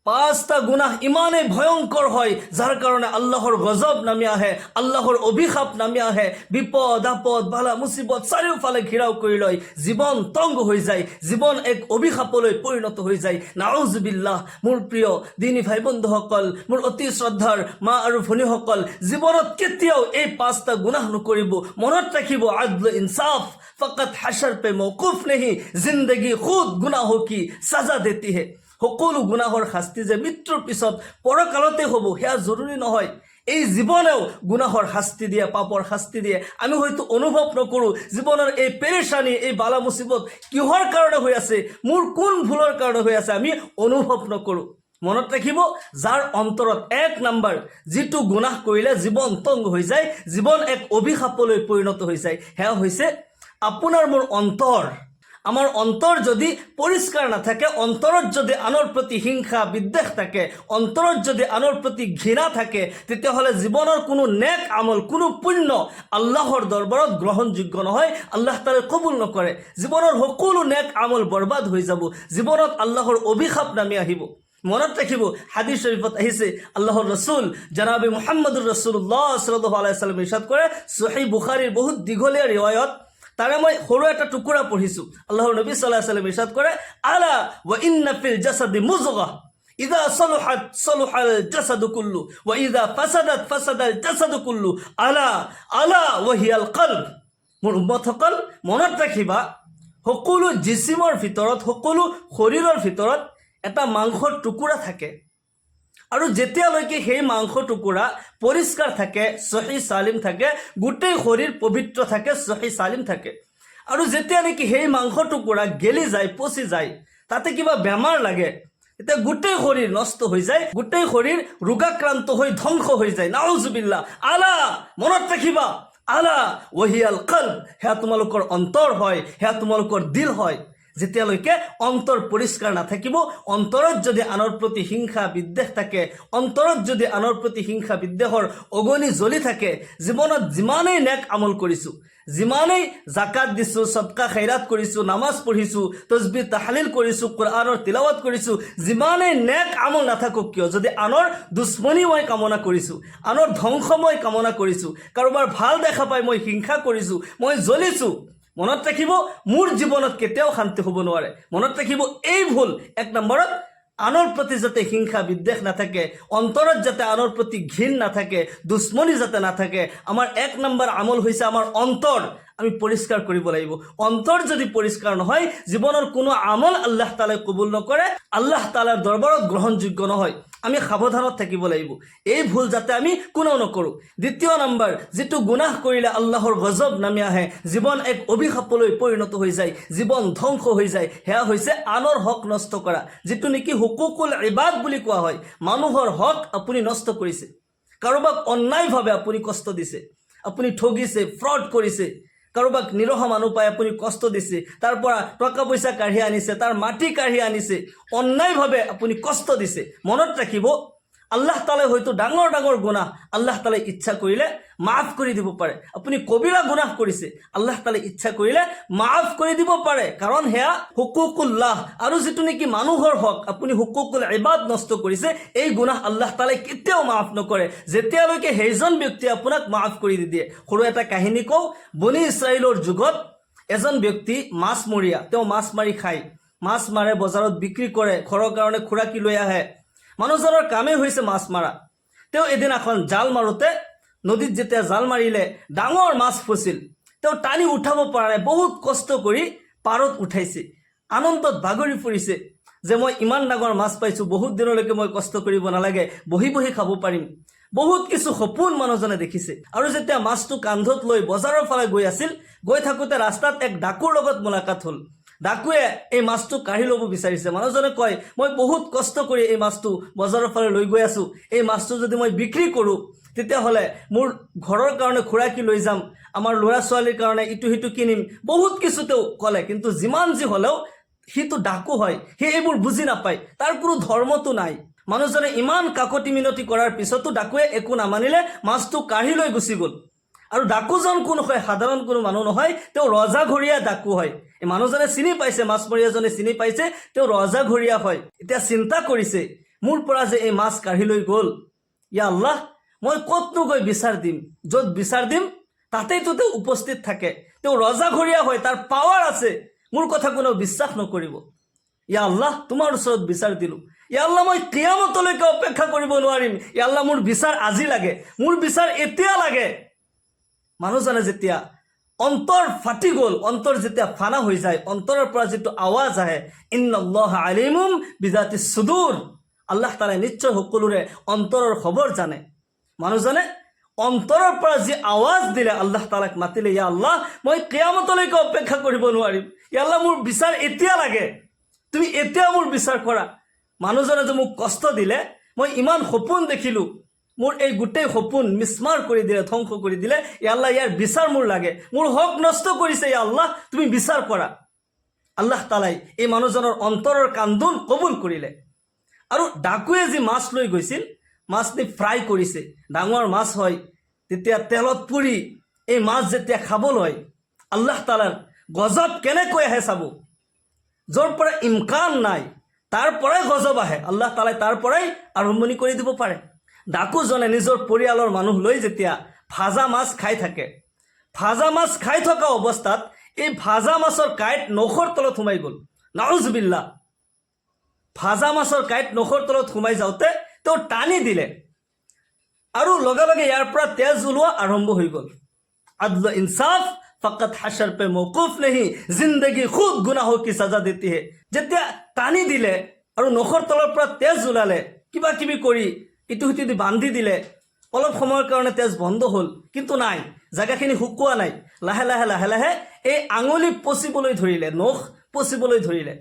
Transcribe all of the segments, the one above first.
পাঁচটা গুনাহ ইমানেই ভয়ঙ্কর হয় যার কারণে আল্লাহর গজব নামি আহে, আল্লাহর অভিশাপ নামি আহে, বিপদ আপদ বালা মুসিবত চাৰিওফালে ঘেৰাও কৰি লয়, জীৱন তংগ হৈ যায়, জীৱন এক অভিশাপলৈ পৰিণত হৈ যায়। নাউজুবিল্লাহ। মোৰ প্ৰিয় দিনী ভাই বন্ধুসকল, মোৰ অতি শ্ৰদ্ধাৰ মা আৰু ভনীসকল, জীৱনত কেতিয়াও এই পাঁচটা গুনাহ নকৰিব। মনত ৰাখিব, আদল ইনসাফ ফকত হাশৰ পে মৌকুফ নেহি, জিন্দগী খুদ গুনাহো কি সাজা দেতি হে। সকলো গুনাহৰ শাস্তি যে মৃত্যুৰ পিছত পৰকালতে হ'ব সেয়া জৰুৰী নহয়। এই জীৱনেও গুনাহৰ শাস্তি দিয়ে, পাপৰ শাস্তি দিয়ে। আমি হয়তো অনুভৱ নকৰোঁ জীৱনৰ এই পেৰেচানি, এই বালা মুচিবত কিহৰ কাৰণে হৈ আছে, মোৰ কোন ভুলৰ কাৰণে হৈ আছে, আমি অনুভৱ নকৰোঁ। মনত ৰাখিব, যাৰ অন্তৰত এক নম্বৰ যিটো গুনাহ কৰিলে জীৱন তংগ হৈ যায়, জীৱন এক অভিশাপলৈ পৰিণত হৈ যায়, সেয়া হৈছে আপোনাৰ মোৰ অন্তৰ। আমাৰ অন্তৰ যদি পৰিষ্কাৰ নাথাকে, অন্তৰত যদি আনৰ প্ৰতি হিংসা বিদ্বেষ থাকে, অন্তৰত যদি আনৰ প্ৰতি ঘৃণা থাকে, তেতিয়াহ'লে জীৱনৰ কোনো নেক আমল, কোনো পুণ্য আল্লাহৰ দৰবাৰত গ্ৰহণযোগ্য নহয়, আল্লাহ তাআলাই কবুল নকৰে। জীৱনৰ সকলো নেক আমল বৰবাদ হৈ যাব, জীৱনত আল্লাহৰ অভিশাপ নামি আহিব। মনত ৰাখিব, হাদিছ শৰীফত আহিছে, আল্লাহৰ ৰসুল জনাবে মুহাম্মদুৰ ৰাসূলুল্লাহ সাল্লাল্লাহু আলাইহি ওয়াসাল্লাম ইৰশাদ কৰে, সহিহ বুখাৰীৰ বহুত দীঘলীয়া ৰিৱায়ত, তাৰে মই সৰু এটা টুকুৰা পঢ়িছোঁ। আল্লাহৰ নবী সাল্লাল্লাহু আলাইহি ওয়াসাল্লাম ইৰশাদ কৰে, আলা ওয়া ইন্না ফিল জাসাদি মুযগা ইযা সলুহাত সলুহাল জাসাদু কুল্লু ওয়া ইযা ফাসাদাত ফাসাদাল জাসাদু কুল্লু আলা আলা ওয়া হিয়াল কলব। মোৰ উম্মতসকল, মনত ৰাখিবা, সকলো জিছিমৰ ভিতৰত, সকলো শৰীৰৰ ভিতৰত এটা মাংসৰ টুকুৰা থাকে, আৰু যেতিয়ালৈকে সেই মাংস টুকুৰা পৰিষ্কাৰ থাকে, সহি সালিম থাকে, গোটেই শৰীৰ পবিত্ৰ থাকে, সহি সালিম থাকে। আৰু যেতিয়া নেকি সেই মাংস টুকুৰা গেলি যায়, পচি যায়, তাতে কিবা বেমাৰ লাগে, এতিয়া গোটেই শৰীৰ নষ্ট হৈ যায়, গোটেই শৰীৰ ৰোগাক্ৰান্ত হৈ ধ্বংস হৈ যায়। নাউজুবিল্লাহ। আলা, মনত ৰাখিবা, আলা ওয়াহিয়াল কলব, সেয়া তোমালোকৰ অন্তৰ হয়, সেয়া তোমালোকৰ দিল হয়। যেতিয়ালৈকে অন্তৰ পৰিষ্কাৰ নাথাকিব, অন্তৰত যদি আনৰ প্ৰতি হিংসা বিদ্বেষ থাকে, অন্তৰত যদি আনৰ প্ৰতি হিংসা বিদ্বেষৰ অগনি জ্বলি থাকে, জীৱনত যিমানেই নেক আমল কৰিছোঁ, যিমানেই জাকাত দিছোঁ, সদকা খৈৰাত কৰিছোঁ, নামাজ পঢ়িছোঁ, তসবিহ তাহলিল কৰিছোঁ, কোৰআনৰ তিলাৱত কৰিছোঁ, যিমানেই নেক আমল নাথাকক কিয়, যদি আনৰ দুশ্মনী মই কামনা কৰিছোঁ, আনৰ ধ্বংস মই কামনা কৰিছোঁ, কাৰোবাৰ ভাল দেখা পাই মই হিংসা কৰিছোঁ, মই জ্বলিছোঁ, মনত ৰাখিব, মোৰ জীৱনত কেতিয়াও শান্তি হ'ব নোৱাৰে। মনত ৰাখিব, এই ভুল এক নম্বৰত, আনৰ প্ৰতি যাতে হিংসা বিদ্বেষ নাথাকে, অন্তৰত যাতে আনৰ প্ৰতি ঘৃণ নাথাকে, দুশ্মনী যাতে নাথাকে, আমাৰ এক নম্বৰ আমল হৈছে আমাৰ অন্তৰ আমি পৰিষ্কাৰ কৰিব লাগিব। অন্তৰ যদি পৰিষ্কাৰ নহয়, জীৱনৰ কোনো আমল আল্লাহ তাআলাই কবুল নকৰে, আল্লাহ তাআলাৰ দৰবাৰত গ্ৰহণযোগ্য নহয়। আমি সাৱধানত থাকিব লাগিব, এই ভুল যাতে আমি কোনেও নকৰোঁ। দ্বিতীয় নম্বৰ, যিটো গুনাহ কৰিলে আল্লাহৰ গজব নামি আহে, জীৱন এক অভিশাপলৈ পৰিণত হৈ যায়, জীৱন ধ্বংস হৈ যায়, সেয়া হৈছে আনৰ হক নষ্ট কৰা, যিটো নেকি হুকুকুল ইবাদ বুলি কোৱা হয়। মানুহৰ হক আপুনি নষ্ট কৰিছে, কাৰোবাক অন্যায়ভাৱে আপুনি কষ্ট দিছে, আপুনি ঠগিছে, ফ্ৰড কৰিছে, কাৰোবাক নিৰহ মানুহ পাই আপুনি কষ্ট দিছে, তাৰ পৰা টকা পইচা কাঢ়ি আনিছে, তাৰ মাটি কাঢ়ি আনিছে, অন্যায়ভাৱে আপুনি কষ্ট দিছে। মনত ৰাখিব, আল্লাহ তাআলাই হয়তো ডাঙৰ ডাঙৰ গুনাহ আল্লাহ তাআলাই ইচ্ছা কৰিলে মাফ কৰি দিব পাৰে। আপুনি কবিৰা গুনাহ কৰিছে, আল্লাহ তাআলাই ইচ্ছা কৰিলে মাফ কৰি দিব পাৰে, কাৰণ সেয়া হুকুকুল্লাহ। আৰু যিটো নেকি মানুহৰ হক, আপুনি হুকুকুল ইবাদ নষ্ট কৰিছে, এই গুনাহ আল্লাহ তাআলাই কেতিয়াও মাফ নকৰে, যেতিয়ালৈকে সেইজন ব্যক্তিয়ে আপোনাক মাফ কৰি নিদিয়ে। সৰু এটা কাহিনী কওঁ। বনি ইছৰাইলৰ যুগত এজন ব্যক্তি মাছমৰীয়া, তেওঁ মাছ মাৰি খায়, মাছ মাৰে, বজাৰত বিক্ৰী কৰে, ঘৰৰ কাৰণে খোৰাকি লৈ আহে। মানুহজনৰ কামেই হৈছে মাছ মাৰা। তেওঁ এদিনাখন জাল মাৰোতে নদীত যেতিয়া জাল মাৰিলে, ডাঙৰ মাছ ফচিল, তেওঁ টানি উঠাব পৰা নাই, বহুত কষ্ট কৰি পাৰত উঠাইছে, আনন্দত বাগৰি ফুৰিছে যে মই ইমান ডাঙৰ মাছ পাইছোঁ, বহুত দিনলৈকে মই কষ্ট কৰিব নালাগে, বহি বহি খাব পাৰিম। বহুত কিছু সপোন মানুহজনে দেখিছে। আৰু যেতিয়া মাছটো কান্ধত লৈ বজাৰৰ ফালে গৈ আছিল, গৈ থাকোঁতে ৰাস্তাত এক ডাকুৰ লগত মোলাকাত হ'ল। ডাকুৱে এই মাছটো কাঢ়ি ল'ব বিচাৰিছে। মানুহজনে কয়, মই বহুত কষ্ট কৰি এই মাছটো বজাৰৰ ফালে লৈ গৈ আছোঁ, এই মাছটো যদি মই বিক্ৰী কৰোঁ, তেতিয়াহ'লে মোৰ ঘৰৰ কাৰণে খোৰাকি লৈ যাম, আমাৰ ল'ৰা ছোৱালীৰ কাৰণে ইটো সিটো কিনিম, বহুত কিছু তেওঁ ক'লে। কিন্তু যিমান যি হ'লেও সিটো ডাকু হয়, সি এইবোৰ বুজি নাপায়, তাৰ কোনো ধৰ্মটো নাই। মানুহজনে ইমান কাকতি মিনতি কৰাৰ পিছতো ডাকুৱে একো নামানিলে, মাছটো কাঢ়ি লৈ গুচি গ'ল। আৰু ডাকুজন কোন হয়? সাধাৰণ কোনো মানুহ নহয়, তেওঁ ৰজাঘৰীয়া ডাকু হয়। এই মানুহজনে চিনি পাইছে, মাছমৰীয়াজনে চিনি পাইছে তেওঁ ৰজাঘৰীয়া হয়। এতিয়া চিন্তা কৰিছে, মোৰ পৰা যে এই মাছ কাঢ়ি লৈ গ'ল, ইয়া আল্লাহ মই ক'তনো গৈ বিচাৰ দিম? য'ত বিচাৰ দিম তাতেইতো তেওঁ উপস্থিত থাকে, তেওঁ ৰজাঘৰীয়া হয়, তাৰ পাৱাৰ আছে, মোৰ কথা কোনেও বিশ্বাস নকৰিব। ইয়া আল্লাহ তোমাৰ ওচৰত বিচাৰ দিলোঁ, ইয়া আল্লাহ মই কিয়ামতলৈকে অপেক্ষা কৰিব নোৱাৰিম, ইয়া আল্লাহ মোৰ বিচাৰ আজি লাগে, মোৰ বিচাৰ এতিয়া লাগে। মানুহজনে যেতিয়া অন্তৰ ফাটি গ'ল, অন্তৰ যেতিয়া ফানা হৈ যায়, অন্তৰৰ পৰা যিটো আৱাজ আহে, ইন্নাল্লাহা আলিমুম বিজাতিছ সুদূৰ, আল্লাহ তাআলাই নিশ্চয় সকলোৰে অন্তৰৰ খবৰ জানে। মানুহজনে অন্তৰৰ পৰা যি আৱাজ দিলে, আল্লাহ তাআলাক মাতিলে, ইয়া আল্লাহ মই কিয়ামতলৈকে অপেক্ষা কৰিব নোৱাৰিম, ইয়া আল্লাহ মোৰ বিচাৰ এতিয়া লাগে, তুমি এতিয়া মোৰ বিচাৰ কৰা। মানুহজনে যে মোক কষ্ট দিলে, মই ইমান সপোন দেখিলোঁ, মোৰ এই গোটেই সপোন মিছমাৰ কৰি দিলে, ধ্বংস কৰি দিলে, ইয়া আল্লাহ ইয়াৰ বিচাৰ মোৰ লাগে, মোৰ হক নষ্ট কৰিছে, ইয়া আল্লাহ তুমি বিচাৰ কৰা। আল্লাহ তাআলাই এই মানুহজনৰ অন্তৰৰ কান্দোন কবুল কৰিলে। আৰু ডাকুৱে যি মাছ লৈ গৈছিল, মাছটি ফ্ৰাই কৰিছে, ডাঙৰ মাছ হয়, তেতিয়া তেলত পুৰি এই মাছ যেতিয়া খাবলৈ, আল্লাহ তাআলাৰ গজব কেনেকৈ আহে চাব। য'ৰ পৰা ইমকান নাই তাৰ পৰাই গজব আহে, আল্লাহ তাআলাই তাৰ পৰাই আৰম্ভণি কৰি দিব পাৰে। ডাকুজনে নিজৰ পৰিয়ালৰ মানুহ লৈ যেতিয়া ভাজা মাছ খাই থাকে, ভাজা মাছ খাই থকা অৱস্থাত এই ভাজা মাছৰ কাঁইট নখৰ তলত সোমাই গ'ল, নাউজুবিল্লাহ। ভাজা মাছৰ কাঁইট নখৰ তলত সোমাই যাওঁতে তেওঁ টানি দিলে আৰু লগে লগে ইয়াৰ পৰা তেজ ওলোৱা আৰম্ভ হৈ গ'ল। আদল ইনসাফ ফকত হাশৰ পে মৌকুফ নেহি, জিন্দগী খুব গুনাহো কি সাজা দেতি হে। যেতিয়া টানি দিলে আৰু নখৰ তলৰ পৰা তেজ ওলালে, কিবা কিবি কৰি ইটো সিটো দি বান্ধি দিলে, অলপ সময়ৰ কাৰণে তেজ বন্ধ হ'ল, কিন্তু নাই, জেগাখিনি শুকোৱা নাই। লাহে লাহে লাহে লাহে এই আঙুলি পচিবলৈ ধৰিলে, নখ পচিবলৈ ধৰিলে।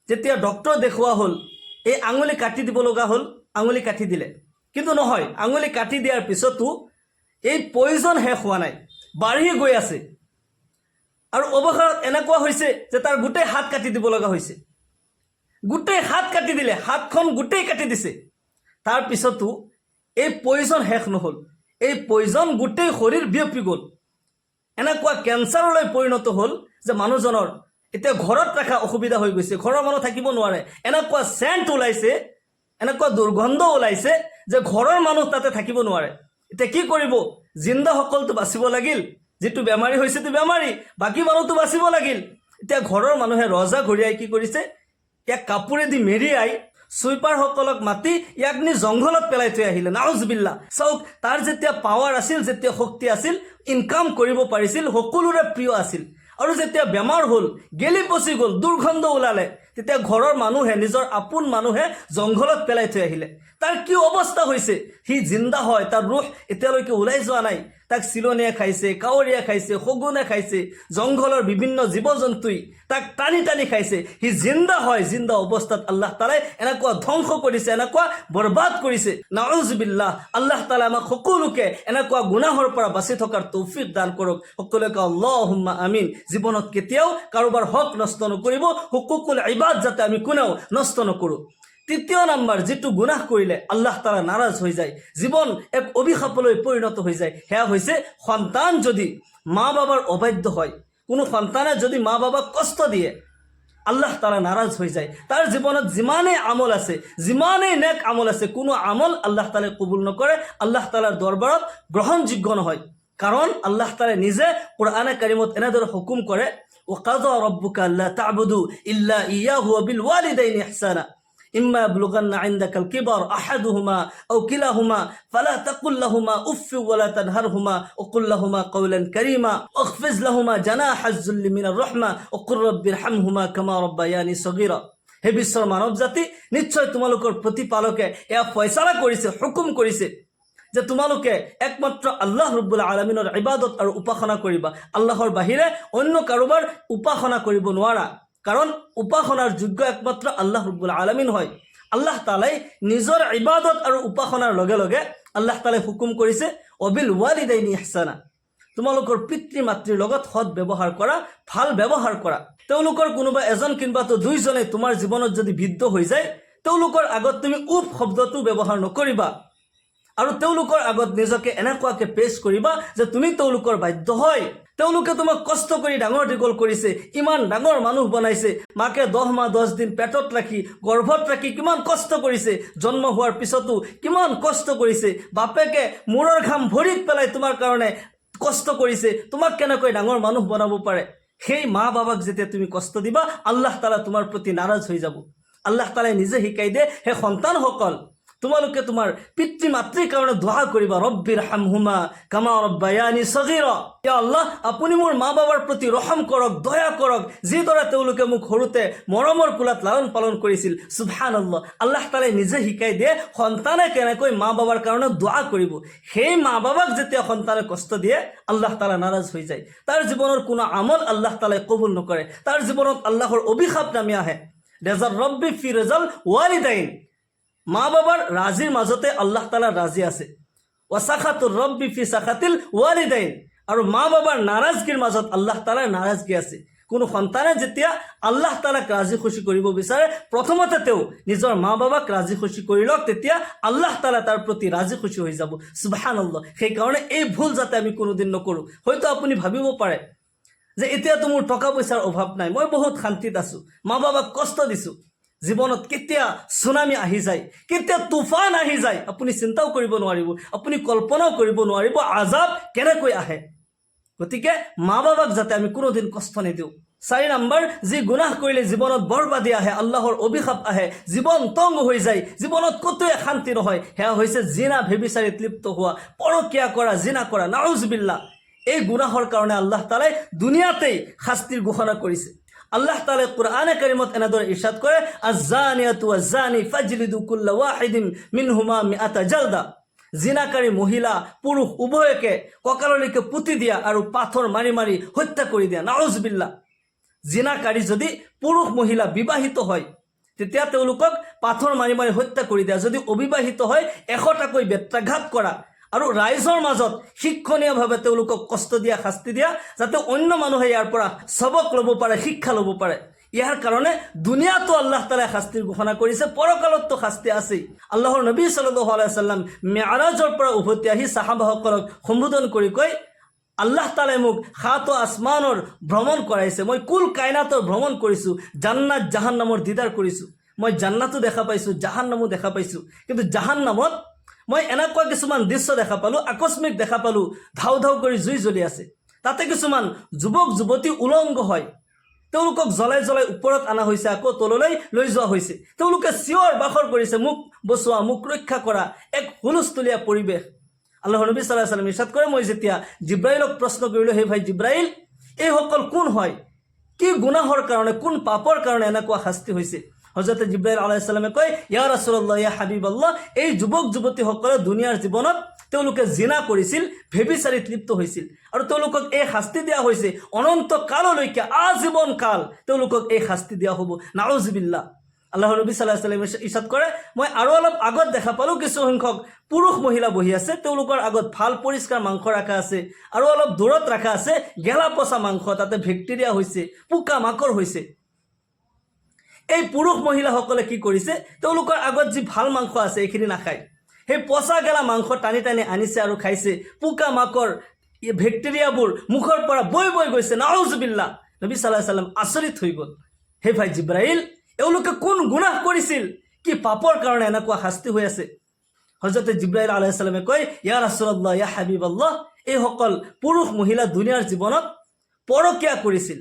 যেতিয়া ডক্তৰ দেখুওৱা হ'ল, এই আঙুলি কাটি দিব লগা হ'ল, আঙুলি কাটি দিলে, কিন্তু নহয়, আঙুলি কাটি দিয়াৰ পিছতো এই পয়জন শেষ হোৱা নাই, বাঢ়ি গৈ আছে। আৰু অৱসৰত এনেকুৱা হৈছে যে তাৰ গোটেই হাত কাটি দিব লগা হৈছে, গোটেই হাত কাটি দিলে, হাতখন গোটেই কাটি দিছে। তাৰপিছতো এই পয়জন শেষ নহ'ল, এই পয়জন গোটেই শৰীৰ বিয়পি গ'ল। এনেকুৱা কেঞ্চাৰলৈ পৰিণত হ'ল যে মানুহজনৰ এতিয়া ঘৰত ৰখা অসুবিধা হৈ গৈছে, ঘৰৰ মানুহ থাকিব নোৱাৰে, এনেকুৱা চেণ্ট ওলাইছে, এনেকুৱা দুৰ্গন্ধ ওলাইছে যে ঘৰৰ মানুহ তাতে থাকিব নোৱাৰে। এতিয়া কি কৰিব? জিন্দাসকলতো বাচিব লাগিল, যিটো বেমাৰী হৈছেতো বেমাৰী, বাকী মানুহতো বাচিব লাগিল। এতিয়া ঘৰৰ মানুহে ৰজা ঘৰিয়াই কি কৰিছে, ইয়াক কাপোৰেদি মেৰিয়াই চুইপাৰসকলক মাতি ইয়াক নি জংঘলত পেলাই থৈ আহিলে, নাউজুবিল্লাহ। চাওক, তাৰ যেতিয়া পাৱাৰ আছিল, যেতিয়া শক্তি আছিল, ইনকাম কৰিব পাৰিছিল, সকলোৰে প্ৰিয় আছিল। আৰু যেতিয়া বেমাৰ হ'ল, গেলি পচি গ'ল, দুৰ্গন্ধ ওলালে, তেতিয়া ঘৰৰ মানুহে, নিজৰ আপোন মানুহে জংঘলত পেলাই থৈ আহিলে। তাৰ কি অৱস্থা হৈছে? সি জিন্দা হয়, তাৰ ৰুহ এতিয়ালৈকে ওলাই যোৱা নাই, তাক চিলনীয়ে খাইছে, কাউৰীয়ে খাইছে, শগুনে খাইছে, জংঘলৰ বিভিন্ন জীৱ জন্তুই তাক টানি টানি খাইছে। সি জিন্দা হয়, জিন্দা অৱস্থাত আল্লাহ তাআলাই এনেকুৱা ধ্বংস কৰিছে, এনেকুৱা বৰবাদ কৰিছে, নাউজুবিল্লাহ। আল্লাহ তাআলাই আমাক সকলোকে এনেকুৱা গুনাহৰ পৰা বাচি থকাৰ তৌফিক দান কৰক। সকলোকে আল্লাহুম্মা আমিন। জীৱনত কেতিয়াও কাৰোবাৰ হক নষ্ট নকৰিব, হুকুকুল ইবাদ যাতে আমি কোনেও নষ্ট নকৰোঁ। তৃতীয় নাম্বাৰ, যিটো গুনাহ কৰিলে আল্লাহ তাআলা নাৰাজ হৈ যায়, জীৱন এক অভিশাপলৈ পৰিণত হৈ যায়, সেয়া হৈছে সন্তান যদি মা বাবাৰ অবাধ্য হয়, কোনো সন্তানে যদি মা বাবাক কষ্ট দিয়ে, আল্লাহ তাআলা নাৰাজ হৈ যায়। তাৰ জীৱনত যিমানেই আমল আছে, যিমানেই নেক আমল আছে, কোনো আমল আল্লাহ তাআলাই কবুল নকৰে, আল্লাহ তাআলাৰ দৰবাৰত গ্ৰহণযোগ্য নহয়। কাৰণ আল্লাহ তাআলাই নিজে কোৰআনে কাৰিমত এনেদৰে হুকুম কৰে, ওয়াকাযা রাব্বুকা আল্লা তা'বুদু ইল্লা ইয়্যাহু ওয়া বিল ওয়ালিদাইনি ইহসানা ইম্মা ইয়াবলুগান্না ইনদাকাল কিবার আহাদুহুমা আও কিলাহুমা ফালা তাকুল লাহুমা উফ ওয়া লা তানহারহুমা ওয়া কুল লাহুমা কাওলান কারীমা ওয়াখফিজ লাহুমা জানাহাজ যুল্লি মিনার রাহমা ওয়া কুর রাব্বিরহামহুমা কামা রাব্বায়ানি সগীরা। হে বিশ্বৰ মানৱ জাতি, নিশ্চয় তোমালোকৰ প্ৰতিপালকে এয়া ফয়সালা কৰিছে, হুকুম কৰিছে যে তোমালোকে একমাত্ৰ আল্লাহ ৰব্বুল আলামিনৰ ইবাদত আৰু উপাসনা কৰিবা, আল্লাহৰ বাহিৰে অন্য কাৰোবাৰ উপাসনা কৰিব নোৱাৰা। কাৰণ উপাসনাৰ যোগ্য একমাত্ৰ আল্লাহ ৰব্বুল আলামিন হয়। আল্লাহ তাআলাই নিজৰ ইবাদত আৰু উপাসনাৰ লগে লগে আল্লাহ তাআলাই হুকুম কৰিছে, অবিল ওয়ালিদাইনি ইহসানা, তোমালোকৰ পিতৃ মাতৃৰ লগত সৎ ব্যৱহাৰ কৰা, ভাল ব্যৱহাৰ কৰা। তেওঁলোকৰ কোনোবা এজন কিংবাতো দুইজনে তোমাৰ জীৱনত যদি বিদ্ধ হৈ যায়, তেওঁলোকৰ আগত তুমি উফ শব্দটো ব্যৱহাৰ নকৰিবা। আৰু তেওঁলোকৰ আগত নিজকে এনেকুৱাকে পেশ কৰিবা যে তুমি তেওঁলোকৰ বাধ্য হয়। তেওঁলোকে তোমাক কষ্ট কৰি ডাঙৰ দীঘল কৰিছে, ইমান ডাঙৰ মানুহ বনাইছে, মাকে 10 মাহ 10 দিন পেটত ৰাখি গৰ্ভত ৰাখি কিমান কষ্ট কৰিছে, জন্ম হোৱাৰ পিছতো কিমান কষ্ট কৰিছে, বাপেকে মূৰৰ ঘাম ভৰিত পেলাই তোমাৰ কাৰণে কষ্ট কৰিছে, তোমাক কেনেকৈ ডাঙৰ মানুহ বনাব পাৰে? সেই মা বাবাক যেতিয়া তুমি কষ্ট দিবা, আল্লাহ তাআলা তোমাৰ প্ৰতি নাৰাজ হৈ যাব। আল্লাহ তাআলাই নিজে শিকাই দিয়ে, হে সন্তানসকল, তোমালোকে তোমাৰ পিতৃ মাতৃৰ কাৰণে দোয়া কৰিবা, ৰব্বিৰ হামহুমা কামা ৰব্বায়ানি সগীৰা। ইয়া আল্লাহ, আপুনি মোৰ মা বাবাৰ প্ৰতি ৰহম কৰক, দয়া কৰক, যিদৰে তেওঁলোকে মোক সৰুতে মৰমৰ কোলাত লালন পালন কৰিছিল। সুবহানাল্লাহ, আল্লাহ তাআলাই নিজে শিকাই দিয়ে সন্তানে কেনেকৈ মা বাবাৰ কাৰণে দোয়া কৰিব। সেই মা বাবাক যেতিয়া সন্তানে কষ্ট দিয়ে, আল্লাহ তাআলা নাৰাজ হৈ যায়। তাৰ জীৱনৰ কোনো আমল আল্লাহ তাআলাই কবুল নকৰে, তাৰ জীৱনত আল্লাহৰ অভিশাপ নামি আহে। ৰেজা ৰব্বি ফি ৰেজাল ৱালিদাইন, মা বাবাৰ ৰাজিৰ মাজতে আল্লাহ তাআলা ৰাজি আছে। ওয়াসাখাতুৰ ৰব্বি ফি সাখাতিল ৱালিদাইন, আৰু মা বাবাৰ নাৰাজগীৰ মাজত আল্লাহ তাআলাৰ নাৰাজগী আছে। কোনো সন্তানে যেতিয়া আল্লাহ তাআলাক ৰাজি খুশি কৰিব বিচাৰে, প্ৰথমতে তেওঁ নিজৰ মা বাবাক ৰাজি খুশি কৰি লওক, তেতিয়া আল্লাহ তাআলা তাৰ প্ৰতি ৰাজি খুশি হৈ যাব। সুবহানাল্লাহ, সেইকাৰণে এই ভুল যাতে আমি কোনোদিন নকৰোঁ। হয়তো আপুনি ভাবিব পাৰে যে এতিয়াতো মোৰ টকা পইচাৰ অভাৱ নাই, মই বহুত শান্তিত আছোঁ, মা বাবাক কষ্ট দিছোঁ। জীৱনত কেতিয়া সুনামি আহি যায়, কেতিয়া তুফান আহি যায়, আপুনি চিন্তাও কৰিব নোৱাৰিব, আপুনি কল্পনাও কৰিব নোৱাৰিব আজাব কেনেকৈ আহে। গতিকে মা বাবাক যাতে আমি কোনোদিন কষ্ট নিদিওঁ। 4 নম্বৰ, যি গুনাহ কৰিলে জীৱনত বৰবাদী আহে, আল্লাহৰ অভিশাপ আহে, জীৱন তংগ হৈ যায়, জীৱনত কতোৱে শান্তি নহয়, সেয়া হৈছে জিনা, ভেবিচাৰীত লিপ্ত হোৱা, পৰকীয়া কৰা, জিনা কৰা, নাউজুবিল্লাহ। এই গুনাহৰ কাৰণে আল্লাহ তাআলাই দুনিয়াতেই শাস্তিৰ ঘোষণা কৰিছে। আল্লাহ তাআলাই কোৰআনে কাৰিমত এনেদৰে ইৰশাদ কৰে, আজ-জানিয়াতু ওয়াজ-জানি ফাজলিদু কুল্লা ওয়াহিদিন মিনহুমা মিআতা জালদা। জিনাকাৰী মহিলা পুৰুষ উভয়কে কঁকাললৈকে পুতি দিয়া আৰু পাথৰ মাৰি মাৰি হত্যা কৰি দিয়া। নাউজুবিল্লাহ। জিনাকাৰী যদি পুৰুষ মহিলা বিবাহিত হয়, তেতিয়া তেওঁলোকক পাথৰ মাৰি মাৰি হত্যা কৰি দিয়া। যদি অবিবাহিত হয়, 100টাকৈ বেত্ৰাঘাত কৰা আৰু ৰাইজৰ মাজত শিক্ষণীয়ভাৱে তেওঁলোকক কষ্ট দিয়া, শাস্তি দিয়া, যাতে অন্য মানুহে ইয়াৰ পৰা সবক ল'ব পাৰে, শিক্ষা ল'ব পাৰে। ইয়াৰ কাৰণে দুনিয়াতো আল্লাহ তাআলাই শাস্তিৰ ঘোষণা কৰিছে, পৰকালতো শাস্তি আছেই। আল্লাহৰ নবী সাল্লাল্লাহু আলাইহি ওয়াসাল্লাম মেৰাজৰ পৰা উভতি আহি সাহাবাসকলক সম্বোধন কৰি কয়, আল্লাহ তাআলাই মোক 7 আসমানৰ ভ্ৰমণ কৰাইছে, মই কুল কায়নাতৰ ভ্ৰমণ কৰিছোঁ, জান্নাত জাহান্নামৰ দিদাৰ কৰিছোঁ। মই জান্নাতো দেখা পাইছোঁ, জাহান্নামো দেখা পাইছোঁ, কিন্তু জাহান্নামত মই এনেকুৱা কিছুমান দৃশ্য দেখা পালোঁ, আকস্মিক দেখা পালোঁ, ধাও ধাও কৰি জুই জ্বলি আছে। তাতে কিছুমান যুৱক যুৱতী উলংগ হয়, তেওঁলোকক জ্বলাই জ্বলাই ওপৰত অনা হৈছে, আকৌ তললৈ লৈ যোৱা হৈছে। তেওঁলোকে চিঞৰ বাখৰ কৰিছে, মোক বচোৱা, মোক ৰক্ষা কৰা, এক হুলস্থুলীয়া পৰিৱেশ। আল্লাহৰ নবী সাল্লাল্লাহু আলাইহি ওয়াসাল্লাম ইৰশাদ কৰে, মই যেতিয়া জিব্ৰাইলক প্ৰশ্ন কৰিলোঁ, হে ভাই জিব্ৰাইল, এইসকল কোন হয়, কি গুনাহৰ কাৰণে, কোন পাপৰ কাৰণে এনেকুৱা শাস্তি হৈছে? হযৰত জিব্ৰাইল আলাইহিস সালামে কয়, ইয়া ৰাসূলুল্লাহ, ইয়া হাবিবাল্লাহ, এই যুৱক যুৱতীসকলে দুনিয়াৰ জীৱনত তেওঁলোকে জিনা কৰিছিল, ভেবিচাৰীত লিপ্ত হৈছিল, আৰু তেওঁলোকক এই শাস্তি দিয়া হৈছে, অনন্ত কাললৈকে, আজীৱন কাল তেওঁলোকক এই শাস্তি দিয়া হ'ব। নাউজুবিল্লাহ। আল্লাহৰ নবী সাল্লাল্লাহু আলাইহি ওয়াসাল্লাম ইৰশাদ কৰে, মই আৰু অলপ আগত দেখা পালোঁ কিছু সংখ্যক পুৰুষ মহিলা বহি আছে, তেওঁলোকৰ আগত ভাল পৰিষ্কাৰ মাংস ৰাখা আছে, আৰু অলপ দূৰত ৰাখা আছে গেলা পচা মাংস, তাতে বেক্টেৰিয়া হৈছে, পোকা মাকৰ হৈছে। এই পুৰুষ মহিলাসকলে কি কৰিছে, তেওঁলোকৰ আগত যি ভাল মাংস আছে এইখিনি নাখায়, সেই পচা গেলা মাংস টানি টানি আনিছে আৰু খাইছে। পোকা মাকৰ বেক্টেৰিয়াবোৰ মুখৰ পৰা বৈ বৈ গৈছে। নাউজুবিল্লাহ। নবী সাল্লাল্লাহু আলাইহি ওয়াসাল্লাম আচৰিত হৈ গ'ল, হে ভাই জিব্ৰাইল, এওঁলোকে কোন গুনাহ কৰিছিল, কি পাপৰ কাৰণে এনেকুৱা শাস্তি হৈ আছে? হযৰত জিব্ৰাইল আলাইহিস সালামে কয়, ইয়া ৰাসূলুল্লাহ, ইয়া হাবিবাল্লাহ, এইসকল পুৰুষ মহিলা দুনিয়াৰ জীৱনত পৰকীয়া কৰিছিল।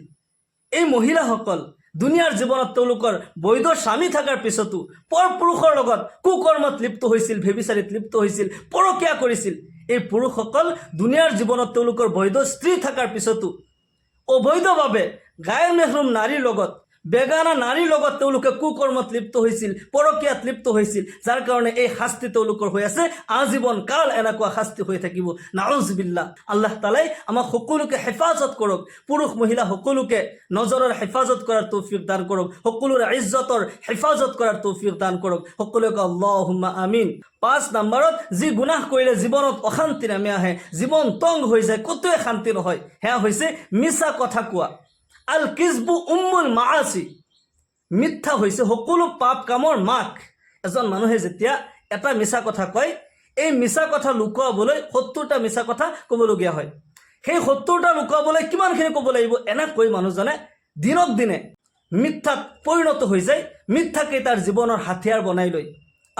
এই মহিলাসকল দুনিয়াৰ জীৱনত তেওঁলোকৰ বৈধ স্বামী থকাৰ পিছতো পৰপুৰুষৰ লগত কুকৰ্মত লিপ্ত হৈছিল, ভেবিচাৰীত লিপ্ত হৈছিল, পৰকীয়া কৰিছিল। এই পুৰুষসকল দুনিয়াৰ জীৱনত তেওঁলোকৰ বৈধ স্ত্ৰী থকাৰ পিছতো অবৈধভাৱে গায়ৰ মেহৰুম নাৰীৰ লগত, বেগানা নাৰীৰ লগত তেওঁলোকে কুকৰ্মত লিপ্ত হৈছিল, পৰকীয়াত লিপ্ত হৈছিল, যাৰ কাৰণে এই শাস্তি তেওঁলোকৰ হৈ আছে, আজীৱন কাল এনেকুৱা শাস্তি হৈ থাকিব। নাউজুবিল্লাহ। আল্লাহ তাআলাই আমাক সকলোকে হেফাজত কৰক, পুৰুষ মহিলা সকলোকে নজৰৰ হেফাজত কৰাৰ তৌফিক দান কৰক, সকলোৰে ইজ্জতৰ হেফাজত কৰাৰ তৌফিক দান কৰক, সকলোকে আল্লাহুম্মা আমিন। 5 নম্বৰত, যি গুনাহ কৰিলে জীৱনত অশান্তি নামি আহে, জীৱন তংগ হৈ যায়, কতোৱে শান্তি নহয়, সেয়া হৈছে মিছা কথা কোৱা। আল কিজবু উম্মুল মাআসি, মিথ্যা হৈছে সকলো পাপ কামৰ মাক। এজন মানুহে যেতিয়া এটা মিছা কথা কয়, এই মিছা কথা লুকুৱাবলৈ 70টা মিছা কথা ক'বলগীয়া হয়। সেই 70টা লুকুৱাবলৈ কিমানখিনি ক'ব লাগিব? এনেকৈ মানুহজনে দিনক দিনে মিথ্যাত পৰিণত হৈ যায়, মিথ্যাকে তাৰ জীৱনৰ হাতিয়াৰ বনাই লয়।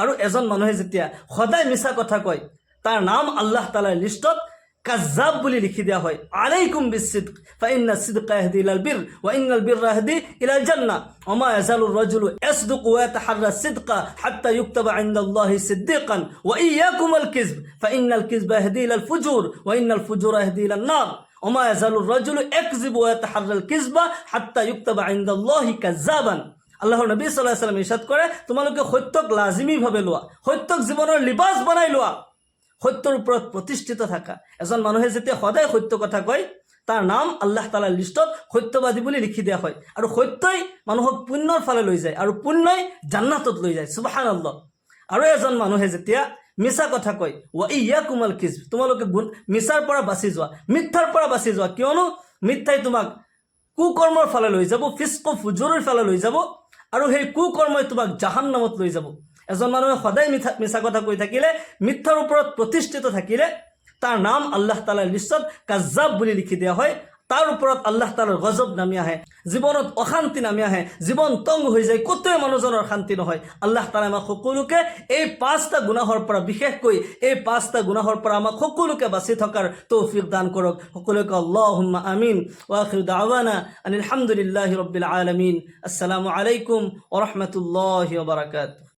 আৰু এজন মানুহে যেতিয়া সদায় মিছা কথা কয়, তাৰ নাম আল্লাহ তাআলাৰ লিষ্টত কাজ্জাব বুলি লিখি দিয়া হয়। আলাইকুম বিছিদক ফাইন্না সিদকা ইয়াহদি ইলাল বিৰ ওয়া ইন্নাল বিৰৰা ইয়াহদি ইলাল জান্নাহ ওয়া মা ইয়াজালুর রাজুলু ইয়াসদুকু ওয়া ইয়াতাহাররা সিদকা হাত্তা ইউকতাবা ইনদাল্লাহি সিদ্দিকান ওয়া ইয়াকুমুল কিযব ফাইন্নাল কিযবা ইয়াহদি ইলাল ফুজুর ওয়া ইন্নাল ফুজুরা ইয়াহদি ইলান নার ওয়া মা ইয়াজালুর রাজুলু ইয়াকযিবু ওয়া ইয়াতাহাররাল কিযবা হাত্তা ইউকতাবা ইনদাল্লাহি কাজ্জাবান। আল্লাহৰ নবী সাল্লাল্লাহু আলাইহি ওয়াসাল্লাম ইৰশাদ কৰে, তোমালোকে সত্যক লাজিমীভাৱে লোৱা, সত্যক জীৱনৰ লিবাস বনাই লোৱা, সত্যৰ ওপৰত প্ৰতিষ্ঠিত থাকা। এজন মানুহে যেতিয়া সদায় সত্য কথা কয়, তাৰ নাম আল্লাহ তাআলাৰ লিষ্টত সত্যবাদী বুলি লিখি দিয়া হয়। আৰু সত্যই মানুহক পুণ্যৰ ফালে লৈ যায়, আৰু পুণ্যই জান্নাতত লৈ যায়। সুবহানাল্লাহ। আৰু এজন মানুহে যেতিয়া মিছা কথা কয়, ওয়া ইয়াকুমুল কিযব, তোমালোকে মিছাৰ পৰা বাচি যোৱা, মিথ্যাৰ পৰা বাচি যোৱা, কিয়নো মিথ্যাই তোমাক কুকৰ্মৰ ফালে লৈ যাব, ফিস্ক ফুজুৰৰ ফালে লৈ যাব, আৰু সেই কুকৰ্মই তোমাক জাহান্নামত লৈ যাব। এজন মানুহে সদায় মিছা কথা কৈ থাকিলে, মিথ্যাৰ ওপৰত প্ৰতিষ্ঠিত থাকিলে, তাৰ নাম আল্লাহ তাআলাৰ লিষ্টত কাজ্জাব বুলি লিখি দিয়া হয়। তাৰ ওপৰত আল্লাহ তাআলাৰ গজব নামি আহে, জীৱনত অশান্তি নামি আহে, জীৱন তংগ হৈ যায়, ক'তোৱে মানুহজনৰ শান্তি নহয়। আল্লাহ তাআলাই আমাক সকলোকে এই 5টা গুনাহৰ পৰা, বিশেষকৈ এই 5টা গুনাহৰ পৰা আমাক সকলোকে বাচি থকাৰ তৌফিক দান কৰক। সকলোকে আল্লাহুম্মা আমিন। ওয়া আখিৰু দাওয়ানা আনিল হামদুলিল্লাহি ৰাব্বিল আলামিন। আসসালামু আলাইকুম ওয়া ৰাহমাতুল্লাহি ওয়া বাৰাকাতুহু।